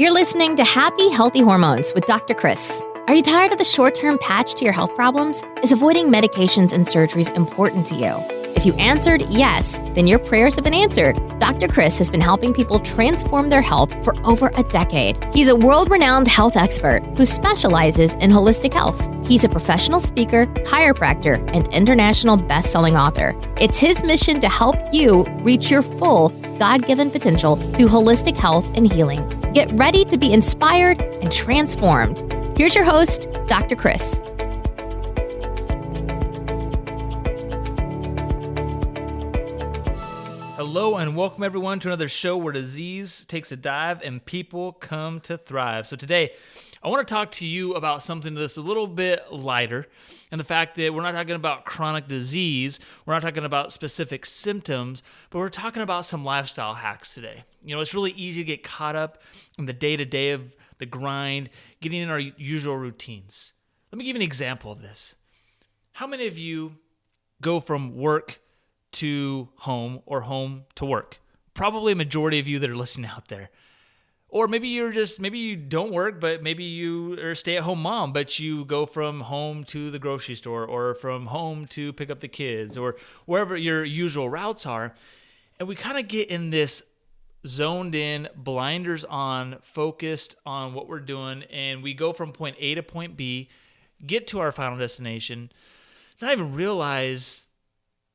You're listening to Happy Healthy Hormones with Dr. Chris. Are you tired of the short-term patch to your health problems? Is avoiding medications and surgeries important to you? If you answered yes, then your prayers have been answered. Dr. Chris has been helping people transform their health for over a decade. He's a world-renowned health expert who specializes in holistic health. He's a professional speaker, chiropractor, and international best-selling author. It's his mission to help you reach your full God-given potential through holistic health and healing. Get ready to be inspired and transformed. Here's your host, Dr. Chris. Hello and welcome everyone to another show where disease takes a dive and people come to thrive. So today, I want to talk to you about something that's a little bit lighter, and the fact that we're not talking about chronic disease, we're not talking about specific symptoms, but we're talking about some lifestyle hacks today. You know, it's really easy to get caught up in the day-to-day of the grind, getting in our usual routines. Let me give you an example of this. How many of you go from work to home or home to work? Probably a majority of you that are listening out there. Or maybe you don't work, but maybe you are a stay-at-home mom, but you go from home to the grocery store or from home to pick up the kids or wherever your usual routes are. And we kind of get in this zoned in, blinders on, focused on what we're doing, and we go from point A to point B, get to our final destination, not even realize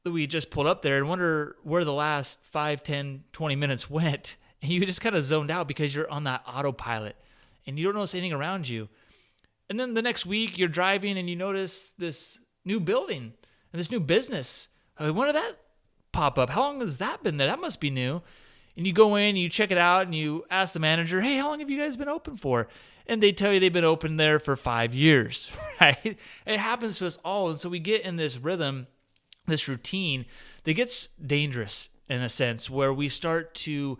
that we just pulled up there and wonder where the last 5, 10, 20 minutes went. And you just kind of zoned out because you're on that autopilot and you don't notice anything around you. And then the next week you're driving and you notice this new building and this new business. When did that pop up? How long has that been there? That must be new. And you go in, you check it out, and you ask the manager, hey, how long have you guys been open for? And they tell you they've been open there for 5 years, right? It happens to us all. And so we get in this rhythm, this routine that gets dangerous in a sense, where we start to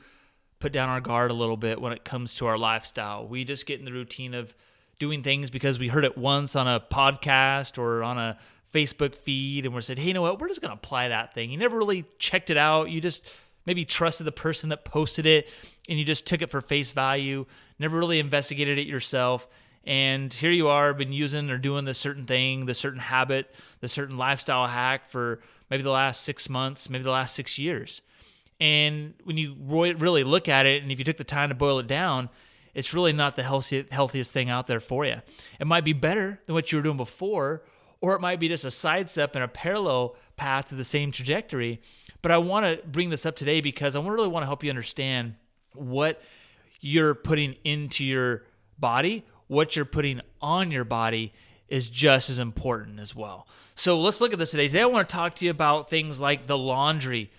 put down our guard a little bit when it comes to our lifestyle. We just get in the routine of doing things because we heard it once on a podcast or on a Facebook feed, and we're said, hey, you know what? We're just going to apply that thing. You never really checked it out. You just maybe trusted the person that posted it, and you just took it for face value, never really investigated it yourself. And here you are, been using or doing this certain thing, this certain habit, this certain lifestyle hack for maybe the last 6 months, maybe the last 6 years. And when you really look at it, and if you took the time to boil it down, it's really not the healthiest thing out there for you. It might be better than what you were doing before, or it might be just a sidestep and a parallel path to the same trajectory. But I want to bring this up today because I really want to help you understand what you're putting into your body, what you're putting on your body is just as important as well. So let's look at this today. Today I want to talk to you about things like the laundry.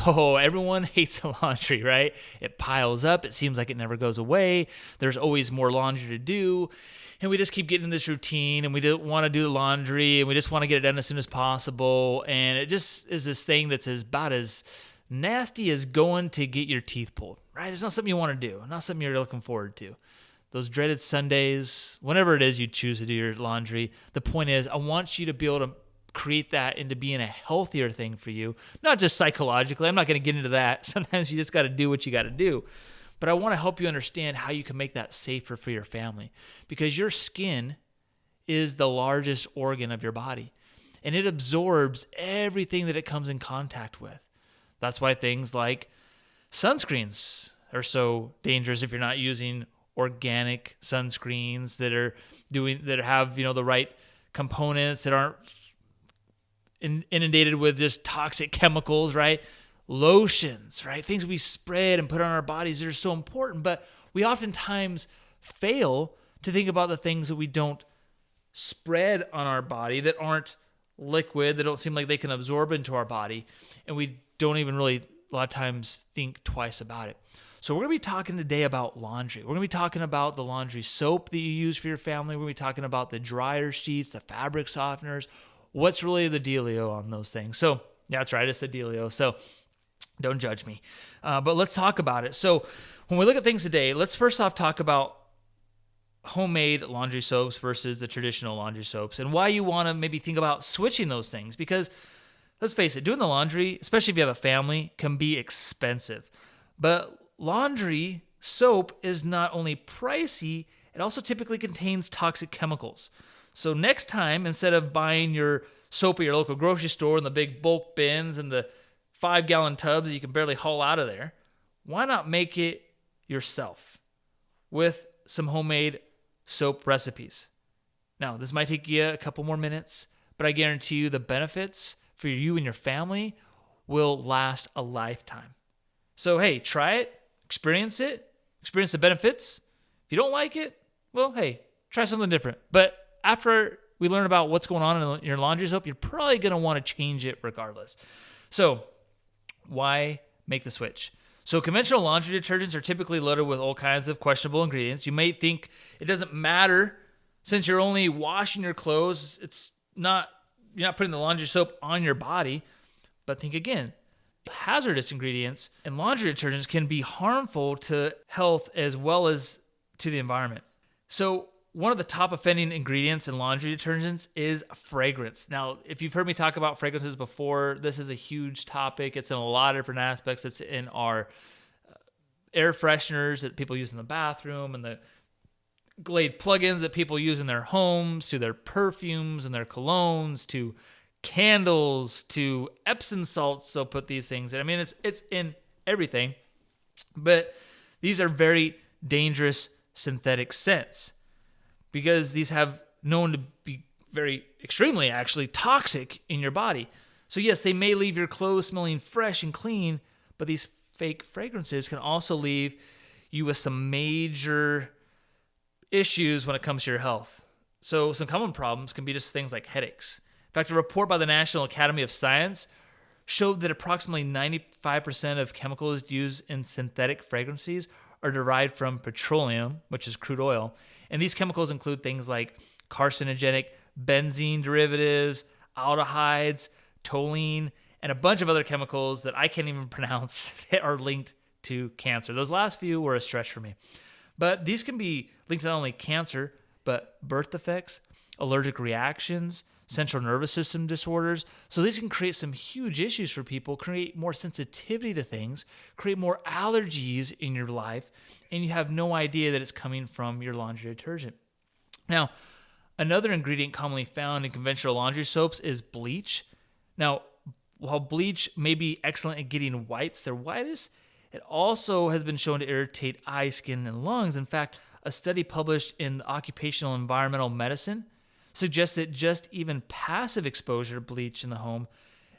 Oh, everyone hates the laundry, right? It piles up. It seems like it never goes away. There's always more laundry to do. And we just keep getting in this routine, and we don't want to do the laundry, and we just want to get it done as soon as possible. And it just is this thing that's about as nasty as going to get your teeth pulled, right? It's not something you want to do, not something you're looking forward to. Those dreaded Sundays, whenever it is you choose to do your laundry, the point is I want you to be able to create that into being a healthier thing for you, not just psychologically. I'm not going to get into that. Sometimes you just got to do what you got to do. But I want to help you understand how you can make that safer for your family, because your skin is the largest organ of your body, and it absorbs everything that it comes in contact with. That's why things like sunscreens are so dangerous if you're not using organic sunscreens that have, the right components, that aren't inundated with just toxic chemicals, right? Lotions, right? Things we spread and put on our bodies that are so important, but we oftentimes fail to think about the things that we don't spread on our body, that aren't liquid, that don't seem like they can absorb into our body, and we don't even really a lot of times think twice about it. So we're going to be talking today about laundry. We're going to be talking about the laundry soap that you use for your family. We're going to be talking about the dryer sheets, the fabric softeners. What's really the dealio on those things? So yeah, that's right, it's the dealio. So don't judge me. But let's talk about it. So when we look at things today, let's first off talk about homemade laundry soaps versus the traditional laundry soaps, and why you want to maybe think about switching those things. Because let's face it, doing the laundry, especially if you have a family, can be expensive. But laundry soap is not only pricey, it also typically contains toxic chemicals. So next time, instead of buying your soap at your local grocery store in the big bulk bins and the 5-gallon tubs that you can barely haul out of there, why not make it yourself with some homemade soap recipes? Now, this might take you a couple more minutes, but I guarantee you the benefits for you and your family will last a lifetime. So, hey, try it, experience the benefits. If you don't like it, well, hey, try something different. But after we learn about what's going on in your laundry soap, you're probably going to want to change it regardless. So, why make the switch? So conventional laundry detergents are typically loaded with all kinds of questionable ingredients. You may think it doesn't matter since you're only washing your clothes. You're not putting the laundry soap on your body. But think again, hazardous ingredients in laundry detergents can be harmful to health as well as to the environment. So one of the top offending ingredients in laundry detergents is fragrance. Now, if you've heard me talk about fragrances before, this is a huge topic. It's in a lot of different aspects. It's in our air fresheners that people use in the bathroom and the Glade plugins that people use in their homes, to their perfumes and their colognes, to candles, to Epsom salts. They'll put these things in. I mean, it's in everything, but these are very dangerous synthetic scents because these have known to be very extremely actually toxic in your body. So yes, they may leave your clothes smelling fresh and clean, but these fake fragrances can also leave you with some major issues when it comes to your health. So some common problems can be just things like headaches. In fact, a report by the National Academy of Science showed that approximately 95% of chemicals used in synthetic fragrances are derived from petroleum, which is crude oil. And these chemicals include things like carcinogenic benzene derivatives, aldehydes, toluene, and a bunch of other chemicals that I can't even pronounce that are linked to cancer. Those last few were a stretch for me. But these can be linked to not only cancer, but birth defects, allergic reactions, central nervous system disorders. So these can create some huge issues for people, create more sensitivity to things, create more allergies in your life, and you have no idea that it's coming from your laundry detergent. Now, another ingredient commonly found in conventional laundry soaps is bleach. Now, while bleach may be excellent at getting whites their whitest, it also has been shown to irritate eye, skin, and lungs. In fact, a study published in Occupational Environmental Medicine suggests that just even passive exposure to bleach in the home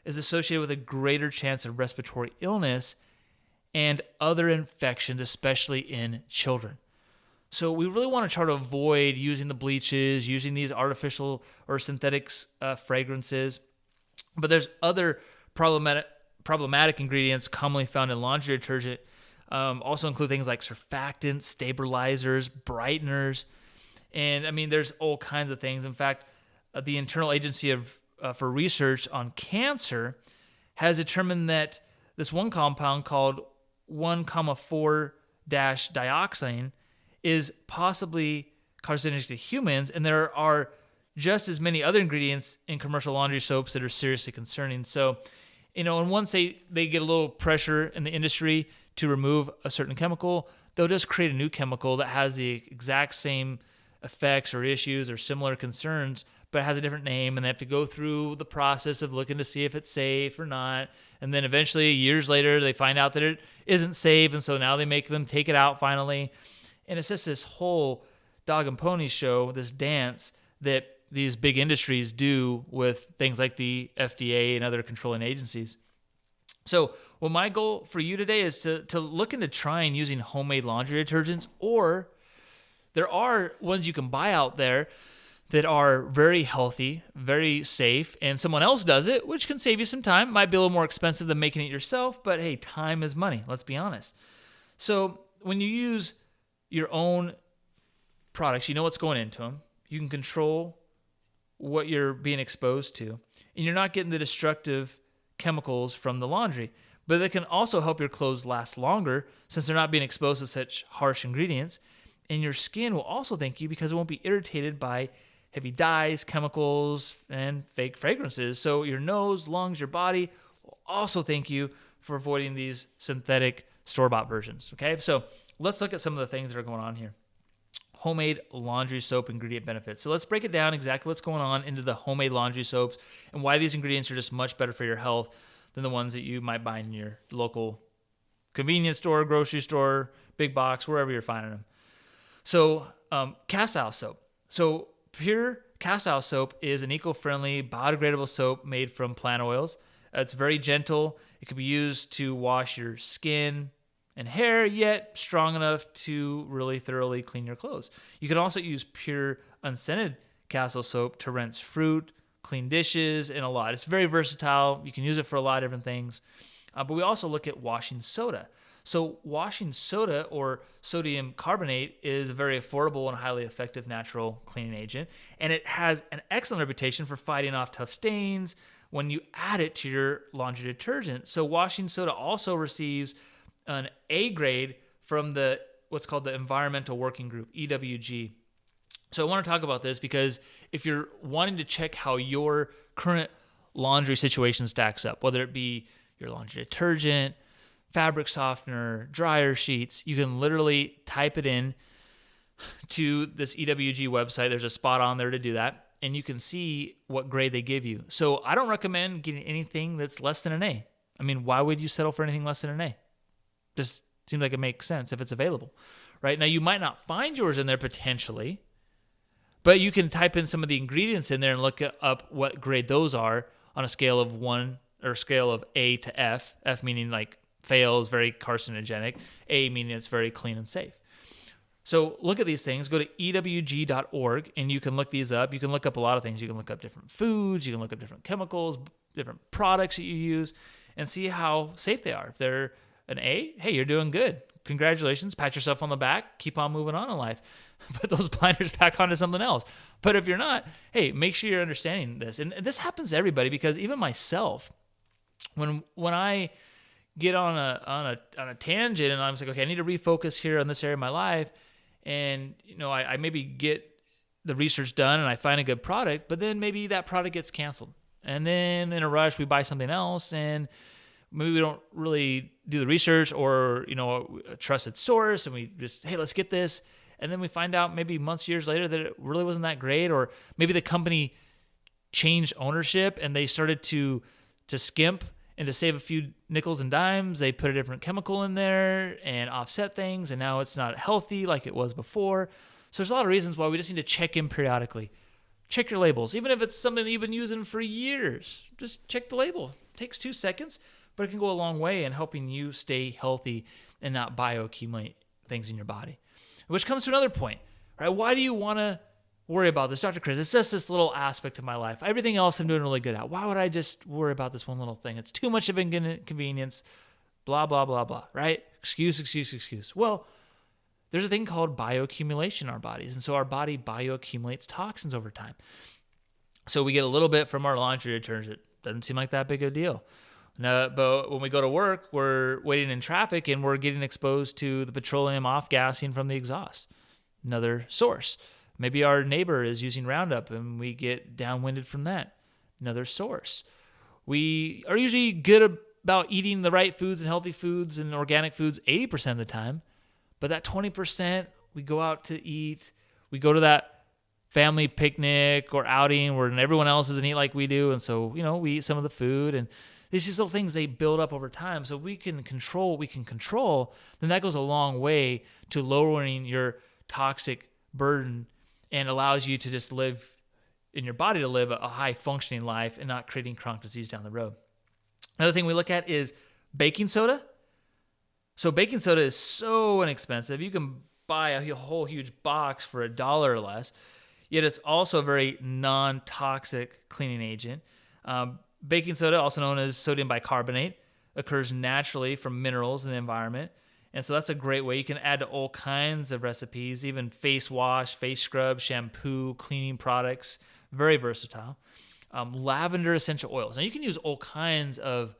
is associated with a greater chance of respiratory illness and other infections, especially in children. So we really want to try to avoid using the bleaches, using these artificial or synthetic fragrances. But there's other problematic ingredients commonly found in laundry detergent. Also include things like surfactants, stabilizers, brighteners, and I mean there's all kinds of things. In fact, the Internal Agency for Research on Cancer has determined that this one compound called 1,4-dioxane is possibly carcinogenic to humans, and there are just as many other ingredients in commercial laundry soaps that are seriously concerning. So, and once they get a little pressure in the industry to remove a certain chemical, they'll just create a new chemical that has the exact same effects or issues or similar concerns, but it has a different name, and they have to go through the process of looking to see if it's safe or not. And then eventually, years later, they find out that it isn't safe, and so now they make them take it out finally. And it's just this whole dog and pony show, this dance that these big industries do with things like the FDA and other controlling agencies. So, well, my goal for you today is to look into trying using homemade laundry detergents, or there are ones you can buy out there that are very healthy, very safe, and someone else does it, which can save you some time. Might be a little more expensive than making it yourself, but hey, time is money. Let's be honest. So when you use your own products, you know what's going into them. You can control what you're being exposed to, and you're not getting the destructive chemicals from the laundry. But they can also help your clothes last longer since they're not being exposed to such harsh ingredients. And your skin will also thank you because it won't be irritated by heavy dyes, chemicals, and fake fragrances. So your nose, lungs, your body will also thank you for avoiding these synthetic store-bought versions. Okay, so let's look at some of the things that are going on here. Homemade laundry soap ingredient benefits. So let's break it down exactly what's going on into the homemade laundry soaps and why these ingredients are just much better for your health than the ones that you might buy in your local convenience store, grocery store, big box, wherever you're finding them. So cast iron soap. So pure cast iron soap is an eco-friendly, biodegradable soap made from plant oils. It's very gentle. It can be used to wash your skin and hair, yet strong enough to really thoroughly clean your clothes. You can also use pure unscented cast soap to rinse fruit, clean dishes, and a lot. It's very versatile. You can use it for a lot of different things. But we also look at washing soda. So washing soda or sodium carbonate is a very affordable and highly effective natural cleaning agent. And it has an excellent reputation for fighting off tough stains when you add it to your laundry detergent. So washing soda also receives an A grade from what's called the Environmental Working Group, EWG. So I want to talk about this because if you're wanting to check how your current laundry situation stacks up, whether it be your laundry detergent, fabric softener, dryer sheets, you can literally type it in to this EWG website. There's a spot on there to do that, and you can see what grade they give you. So I don't recommend getting anything that's less than an A. I mean, why would you settle for anything less than an A? Just seems like it makes sense if it's available, right? Now, you might not find yours in there potentially, but you can type in some of the ingredients in there and look up what grade those are on a scale of 1 or scale of A to F. F meaning like fails, very carcinogenic. A meaning it's very clean and safe. So look at these things. Go to ewg.org and you can look these up. You can look up a lot of things. You can look up different foods. You can look up different chemicals, different products that you use, and see how safe they are. If they're an A, hey, you're doing good. Congratulations. Pat yourself on the back. Keep on moving on in life. Put those blinders back onto something else. But if you're not, hey, make sure you're understanding this. And this happens to everybody because even myself, when I get on a tangent and I'm just like, okay, I need to refocus here on this area of my life, and I maybe get the research done and I find a good product, but then maybe that product gets canceled, and then in a rush we buy something else, and maybe we don't really do the research or a trusted source, and we just, hey, let's get this, and then we find out maybe months, years later that it really wasn't that great, or maybe the company changed ownership and they started to skimp. And to save a few nickels and dimes, they put a different chemical in there and offset things, and now it's not healthy like it was before. So there's a lot of reasons why we just need to check in periodically. Check your labels. Even if it's something that you've been using for years, just check the label. It takes 2 seconds, but it can go a long way in helping you stay healthy and not bioaccumulate things in your body. Which comes to another point, right? Why do you want to worry about this? Dr. Chris, it's just this little aspect of my life. Everything else I'm doing really good at. Why would I just worry about this one little thing? It's too much of an inconvenience, blah, blah, blah, blah, right? Excuse. Well, there's a thing called bioaccumulation in our bodies. And so our body bioaccumulates toxins over time. So we get a little bit from our laundry detergent. Doesn't seem like that big of a deal. No, but when we go to work, we're waiting in traffic and we're getting exposed to the petroleum off-gassing from the exhaust. Another source. Maybe our neighbor is using Roundup and we get downwinded from that. Another source. We are usually good about eating the right foods and healthy foods and organic foods 80% of the time. But that 20%, we go out to eat. We go to that family picnic or outing where everyone else doesn't eat like we do. And so, we eat some of the food. And these little things, they build up over time. So if we can control what we can control, then that goes a long way to lowering your toxic burden and allows you to just live in your body to live a high functioning life and not creating chronic disease down the road. Another thing we look at is baking soda. So baking soda is so inexpensive. You can buy a whole huge box for $1 or less, yet it's also a very non-toxic cleaning agent. Baking soda, also known as sodium bicarbonate, occurs naturally from minerals in the environment. And so that's a great way. You can add to all kinds of recipes, even face wash, face scrub, shampoo, cleaning products. Very versatile. Lavender essential oils. Now you can use all kinds of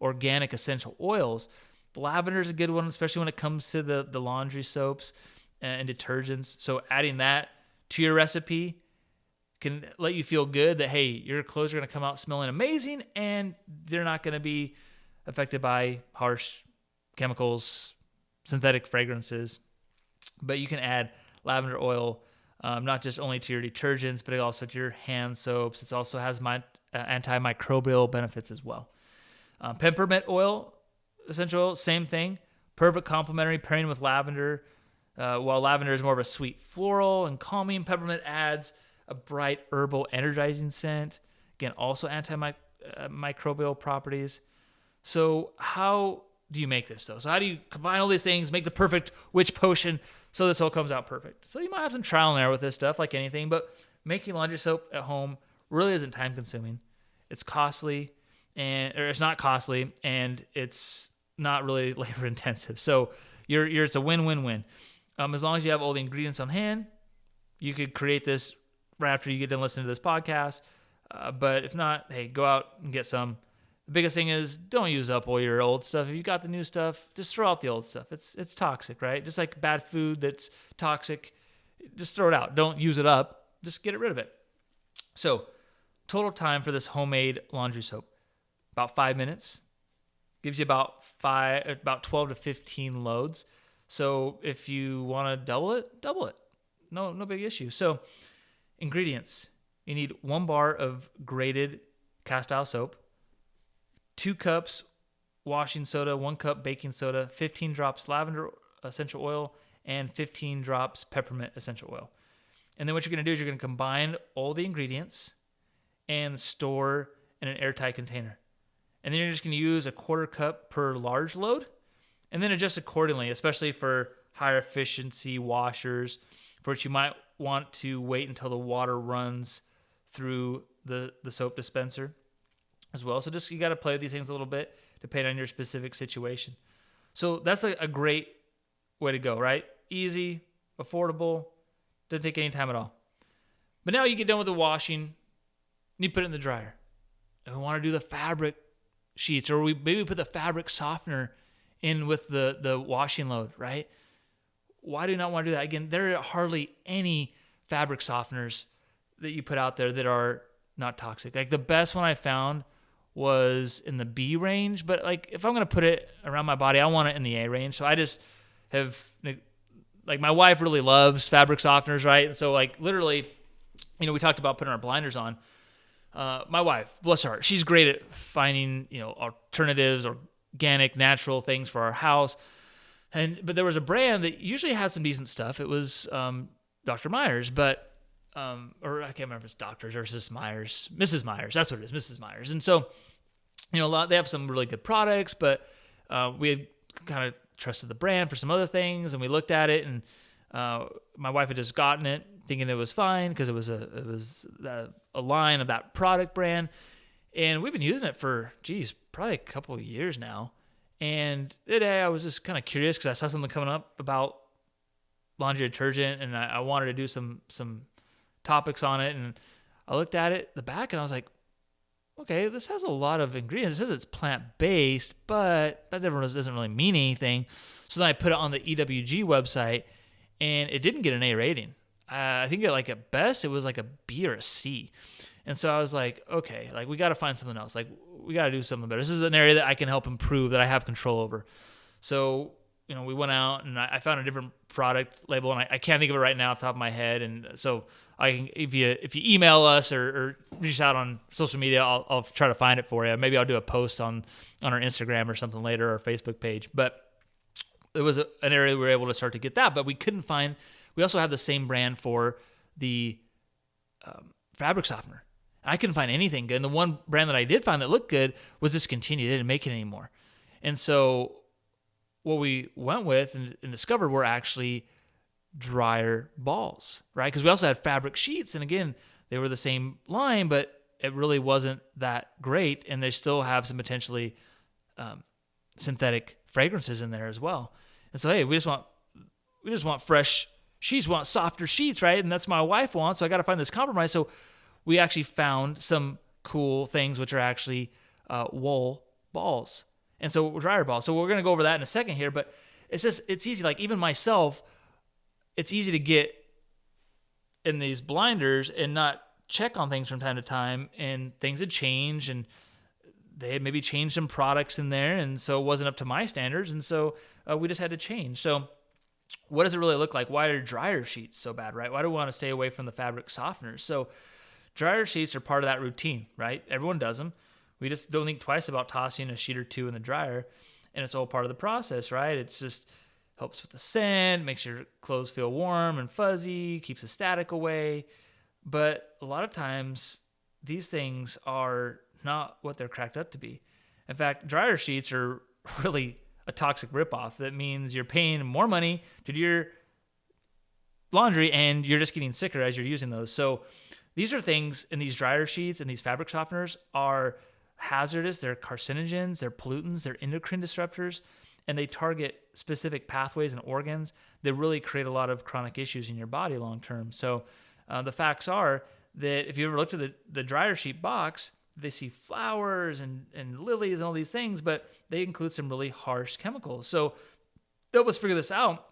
organic essential oils. Lavender is a good one, especially when it comes to the laundry soaps and detergents. So adding that to your recipe can let you feel good that, hey, your clothes are going to come out smelling amazing and they're not going to be affected by harsh chemicals, synthetic fragrances, But you can add lavender oil, not just only to your detergents, but also to your hand soaps. It also has antimicrobial benefits as well. Peppermint oil, essential oil, same thing. Perfect complementary pairing with lavender. While lavender is more of a sweet floral and calming, peppermint adds a bright herbal energizing scent. Again, also antimicrobial properties. So how do you make this though? So how do you combine all these things, make the perfect witch potion so this all comes out perfect? So you might have some trial and error with this stuff like anything, but making laundry soap at home really isn't time consuming. It's costly or it's not costly, and it's not really labor intensive. So it's a win-win-win. As long as you have all the ingredients on hand, you could create this right after you get done listening to this podcast. But if not, hey, go out and get some. The biggest thing is don't use up all your old stuff. If you got the new stuff, just throw out the old stuff. It's toxic, right? Just like bad food that's toxic, just throw it out. Don't use it up. Just get rid of it. So total time for this homemade laundry soap, about 5 minutes. Gives you about 12 to 15 loads. So if you want to double it. No big issue. So ingredients. You need 1 bar of grated cast iron soap, 2 cups washing soda, 1 cup baking soda, 15 drops lavender essential oil, and 15 drops peppermint essential oil. And then what you're going to do is you're going to combine all the ingredients and store in an airtight container. And then you're just going to use 1/4 cup per large load, and then adjust accordingly, especially for higher efficiency washers, for which you might want to wait until the water runs through the soap dispenser as well. So just you got to play with these things a little bit depending on your specific situation. So that's a great way to go, right? Easy, affordable, doesn't take any time at all. But now you get done with the washing, and you put it in the dryer. And we want to do the fabric sheets, or maybe put the fabric softener in with the washing load, right? Why do you not want to do that? Again, there are hardly any fabric softeners that you put out there that are not toxic. Like the best one I found was in the B range, but like if I'm going to put it around my body, I want it in the A range. So I just have, like my wife really loves fabric softeners, right? And so like literally, we talked about putting our blinders on. My wife, bless her heart, she's great at finding, alternatives, organic, natural things for our house. But there was a brand that usually had some decent stuff. It was Dr. Myers, but or I can't remember if it's Doctors or Mrs. Myers. That's what it is, Mrs. Myers. And so, they have some really good products, but we had kind of trusted the brand for some other things, and we looked at it, and my wife had just gotten it, thinking it was fine because it was a line of that product brand, and we've been using it for probably a couple of years now. And today I was just kind of curious because I saw something coming up about laundry detergent, and I wanted to do some topics on it. And I looked at it, the back, and I was like, okay, this has a lot of ingredients. It says it's plant-based, but that doesn't really mean anything. So then I put it on the EWG website, and it didn't get an A rating. I think at best it was like a B or a C. And so I was like, okay, like we got to find something else. Like we got to do something better. This is an area that I can help improve, that I have control over. So, we went out and I found a different product label, and I can't think of it right now off the top of my head. And so if you email us or reach out on social media, I'll try to find it for you. Maybe I'll do a post on our Instagram or something later, or Facebook page. But it was an area we were able to start to get that, but we couldn't find. We also had the same brand for the fabric softener. I couldn't find anything good. And the one brand that I did find that looked good was discontinued. They didn't make it anymore. And so what we went with and discovered were actually dryer balls, right? Because we also had fabric sheets. And again, they were the same line, but it really wasn't that great. And they still have some potentially synthetic fragrances in there as well. And so, hey, we just want fresh sheets, want softer sheets, right? And that's what my wife wants. So I got to find this compromise. So we actually found some cool things, which are actually wool balls. And so dryer balls. So we're going to go over that in a second here, but it's easy. Like even myself, it's easy to get in these blinders and not check on things from time to time, and things had changed, and they had maybe changed some products in there. And so it wasn't up to my standards. And so we just had to change. So what does it really look like? Why are dryer sheets so bad, right? Why do we want to stay away from the fabric softeners? So dryer sheets are part of that routine, right? Everyone does them. We just don't think twice about tossing a sheet or two in the dryer, and it's all part of the process, right? It's just helps with the scent, makes your clothes feel warm and fuzzy, keeps the static away. But a lot of times, these things are not what they're cracked up to be. In fact, dryer sheets are really a toxic ripoff. That means you're paying more money to do your laundry and you're just getting sicker as you're using those. So these are things in these dryer sheets and these fabric softeners are hazardous. They're carcinogens, they're pollutants, they're endocrine disruptors, and they target specific pathways and organs that really create a lot of chronic issues in your body long term. So the facts are that if you ever looked at the dryer sheet box, they see flowers and lilies and all these things, but they include some really harsh chemicals. So to help us figure this out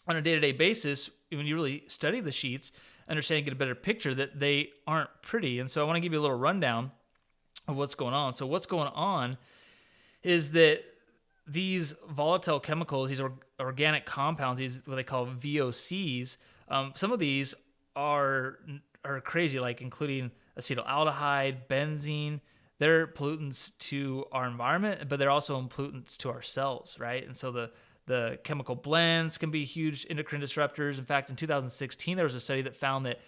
on a day-to-day basis, when you really study the sheets, understand and get a better picture that they aren't pretty. And so I want to give you a little rundown of what's going on. So what's going on is that these volatile chemicals, these organic compounds, these what they call VOCs, some of these are crazy, like including acetaldehyde, benzene. They're pollutants to our environment, but they're also pollutants to our cells, right? And so the chemical blends can be huge endocrine disruptors. In fact, in 2016, there was a study that found that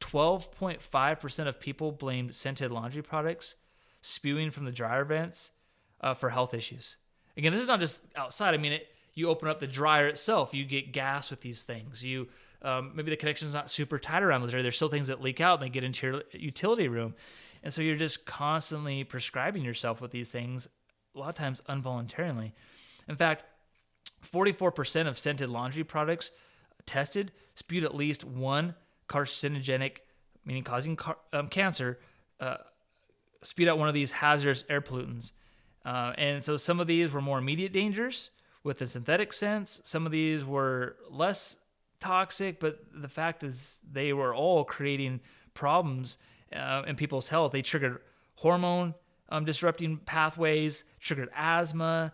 12.5% of people blamed scented laundry products spewing from the dryer vents for health issues. Again, this is not just outside. I mean, you open up the dryer itself, you get gas with these things. Maybe the connection's not super tight around the dryer. There's still things that leak out and they get into your utility room. And so you're just constantly prescribing yourself with these things, a lot of times involuntarily. In fact, 44% of scented laundry products tested spewed at least one carcinogenic, meaning causing cancer, spewed out one of these hazardous air pollutants. And so some of these were more immediate dangers with the synthetic scents. Some of these were less toxic, but the fact is they were all creating problems in people's health. They triggered hormone disrupting pathways, triggered asthma.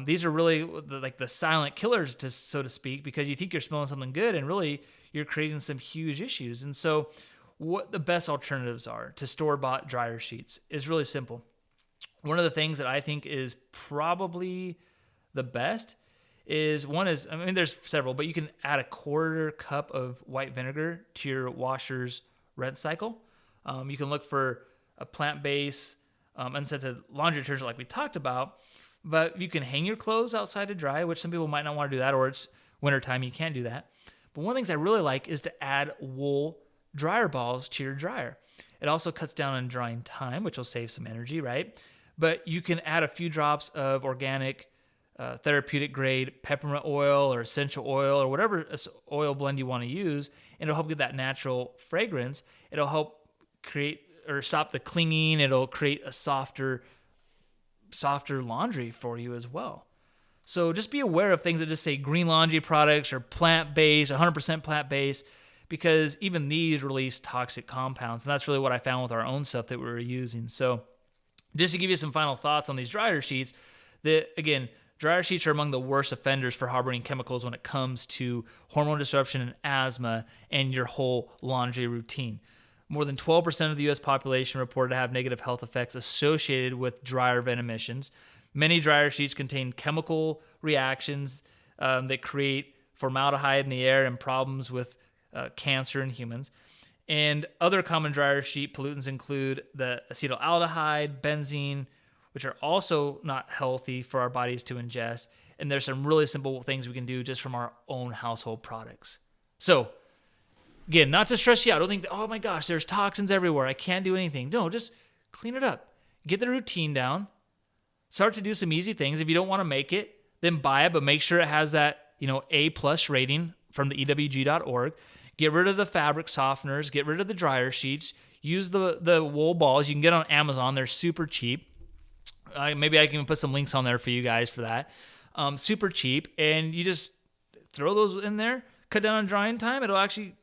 These are really like the silent killers, so to speak, because you think you're smelling something good and really you're creating some huge issues. And so what the best alternatives are to store-bought dryer sheets is really simple. One of the things that I think is probably the best is, there's several, but you can add a 1/4 cup of white vinegar to your washer's rinse cycle. You can look for a plant-based, unscented laundry detergent like we talked about, but you can hang your clothes outside to dry, which some people might not want to do that, or it's wintertime, you can't do that. But one of the things I really like is to add wool dryer balls to your dryer. It also cuts down on drying time, which will save some energy, right? But you can add a few drops of organic, therapeutic grade peppermint oil or essential oil or whatever oil blend you want to use, and it'll help get that natural fragrance. It'll help create or stop the clinging. It'll create a softer laundry for you as well. So just be aware of things that just say green laundry products or plant-based, 100% plant-based, because even these release toxic compounds. And that's really what I found with our own stuff that we were using. So just to give you some final thoughts on these dryer sheets, that again, dryer sheets are among the worst offenders for harboring chemicals when it comes to hormone disruption and asthma and your whole laundry routine. More than 12% of the U.S. population reported to have negative health effects associated with dryer vent emissions. Many dryer sheets contain chemical reactions that create formaldehyde in the air and problems with cancer in humans. And other common dryer sheet pollutants include the acetaldehyde, benzene, which are also not healthy for our bodies to ingest. And there's some really simple things we can do just from our own household products. So, again, not to stress you out. Don't think, oh my gosh, there's toxins everywhere, I can't do anything. No, just clean it up. Get the routine down. Start to do some easy things. If you don't want to make it, then buy it, but make sure it has that, A+ rating from the EWG.org. Get rid of the fabric softeners. Get rid of the dryer sheets. Use the wool balls. You can get on Amazon. They're super cheap. Maybe I can put some links on there for you guys for that. Super cheap. And you just throw those in there. Cut down on drying time. It'll actually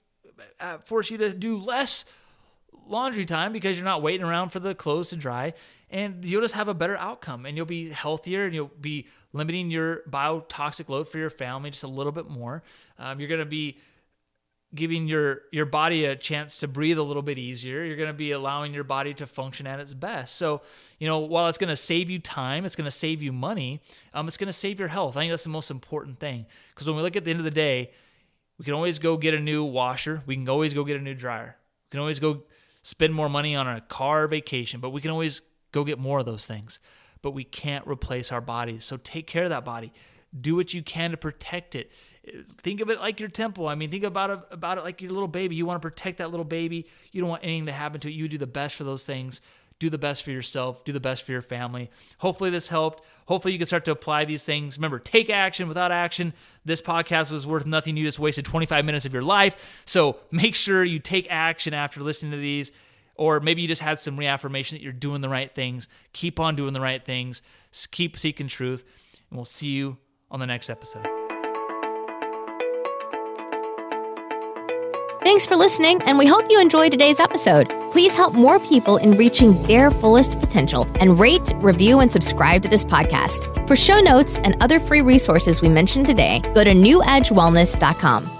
force you to do less laundry time because you're not waiting around for the clothes to dry. and you'll just have a better outcome, and you'll be healthier, and you'll be limiting your biotoxic load for your family just a little bit more. You're going to be giving your body a chance to breathe a little bit easier. You're going to be allowing your body to function at its best. So, while it's going to save you time, it's going to save you money, it's going to save your health. I think that's the most important thing, because when we look at the end of the day, we can always go get a new washer. We can always go get a new dryer. We can always go spend more money on a car vacation, but we can always go get more of those things. But we can't replace our bodies. So take care of that body. Do what you can to protect it. Think of it like your temple. I mean, think about it like your little baby. You want to protect that little baby. You don't want anything to happen to it. You do the best for those things. Do the best for yourself. Do the best for your family. Hopefully this helped. Hopefully you can start to apply these things. Remember, take action. Without action, this podcast was worth nothing. You just wasted 25 minutes of your life. So make sure you take action after listening to these. Or maybe you just had some reaffirmation that you're doing the right things. Keep on doing the right things. Keep seeking truth. And we'll see you on the next episode. Thanks for listening, and we hope you enjoyed today's episode. Please help more people in reaching their fullest potential, and rate, review, and subscribe to this podcast. For show notes and other free resources we mentioned today, go to newedgewellness.com.